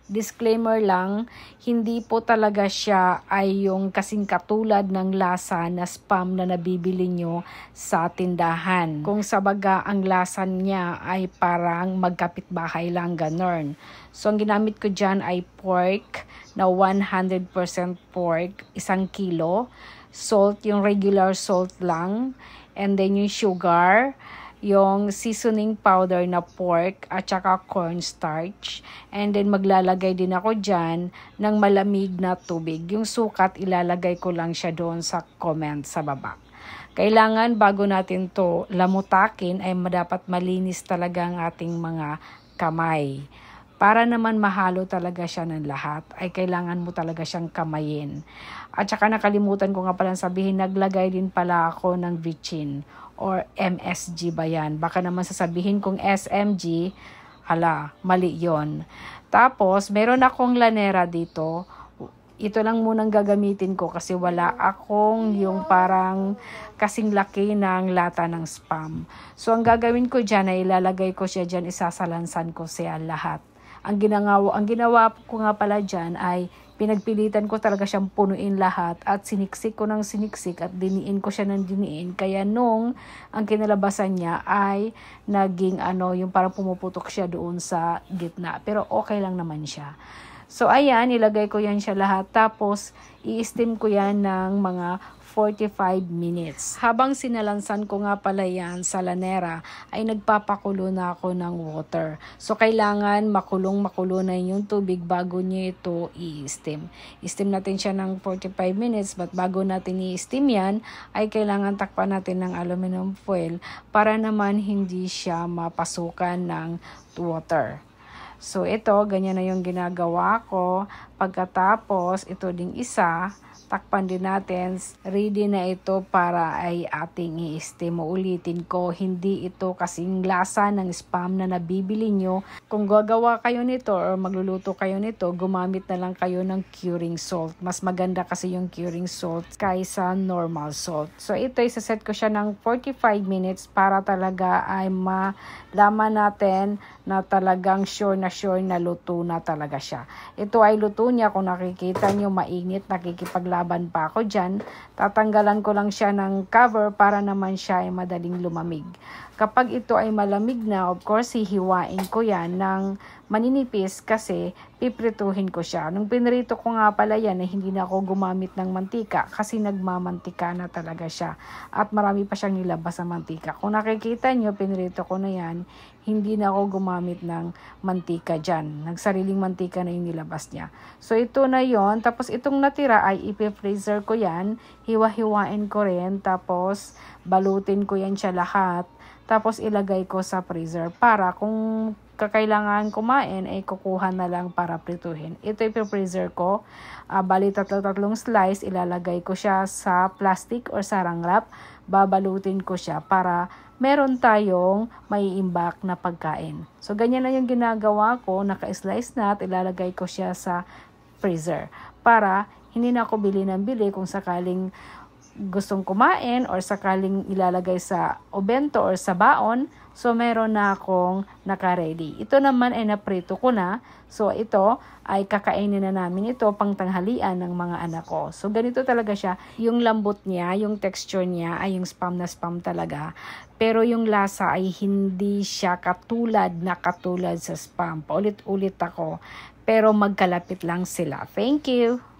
disclaimer lang, hindi po talaga siya ay yung kasing katulad ng lasa na spam na nabibili nyo sa tindahan. Kung sa baga, ang lasa niya ay parang magkapitbahay lang, ganon. So, ang ginamit ko dyan ay pork na 100% pork, 1 kilo. Salt, yung regular salt lang. And then yung sugar, yung seasoning powder na pork at saka cornstarch. And then maglalagay din ako dyan ng malamig na tubig. Yung sukat, ilalagay ko lang siya doon sa comment sa baba. Kailangan bago natin to lamutakin ay dapat malinis talaga ang ating mga kamay. Para naman mahalo talaga siya ng lahat, ay kailangan mo talaga siyang kamayin. At saka nakalimutan ko nga palang sabihin, naglagay din pala ako ng vichin or MSG ba yan? Baka naman sasabihin kong SMG, hala, mali yon. Tapos, meron akong lanera dito. Ito lang munang gagamitin ko kasi wala akong yung parang kasing laki ng lata ng spam. So, ang gagawin ko dyan ay ilalagay ko siya dyan, isasalansan ko siya lahat. Ang ginawa ko nga pala dyan ay pinagpilitan ko talaga siyang punuin lahat at siniksik ko ng siniksik at diniin ko siya ng diniin. Kaya nung ang kinalabasan niya ay naging yung parang pumuputok siya doon sa gitna. Pero okay lang naman siya. So ayan, ilagay ko yan siya lahat. Tapos i-steam ko yan ng mga 45 minutes. Habang sinalansan ko nga pala yan sa lanera, ay nagpapakulo na ako ng water. So, kailangan makulong-makulo na yung tubig bago nyo ito i-steam. I-steam natin siya ng 45 minutes, but bago natin i-steam yan, ay kailangan takpan natin ng aluminum foil para naman hindi siya mapasukan ng water. So, ito, ganyan na yung ginagawa ko. Pagkatapos, ito ding isa, takpan din natin, ready na ito para ay ating i-steam. Ulitin ko, hindi ito kasing lasa ng spam na nabibili nyo. Kung gagawa kayo nito or magluluto kayo nito, gumamit na lang kayo ng curing salt. Mas maganda kasi yung curing salt kaysa normal salt. So ito, isaset ko siya ng 45 minutes para talaga ay malaman natin na talagang sure na luto na talaga siya. Ito ay luto niya, kung nakikita nyo mainit, nakikipaglaban pa ako dyan. Tatanggalan ko lang siya ng cover para naman siya ay madaling lumamig. Kapag ito ay malamig na, of course, hihiwain ko yan ng maninipis kasi piprituhin ko siya. Nung pinrito ko nga pala yan, hindi na ako gumamit ng mantika kasi nagmamantika na talaga siya. At marami pa siyang nilabas sa mantika. Kung nakikita nyo, pinrito ko na yan, hindi na ako gumamit ng mantika dyan. Nagsariling mantika na yung nilabas niya. So, ito na yon. Tapos, itong natira ay ipi-freezer ko yan. Hiwa-hiwain ko rin. Tapos, balutin ko yan siya lahat. Tapos, ilagay ko sa freezer para kung kakailangan kumain, ay kukuha na lang para prituhin. Ito ipi-freezer ko. Bali, tatlong slice. Ilalagay ko siya sa plastic or sarang wrap. Babalutin ko siya para meron tayong maiimbak na pagkain. So, ganyan lang yung ginagawa ko. Naka-slice na at ilalagay ko siya sa freezer. Para hindi na ako bili ng bili kung sakaling gustong kumain or sakaling ilalagay sa obento or sa baon. So, meron na akong naka-ready. Ito naman ay naprito ko na. So, ito ay kakainin na namin ito pang tanghalian ng mga anak ko. So, ganito talaga siya. Yung lambot niya, yung texture niya ay yung spam na spam talaga. Pero yung lasa ay hindi siya katulad sa spam. Paulit-ulit ako. Pero magkalapit lang sila. Thank you!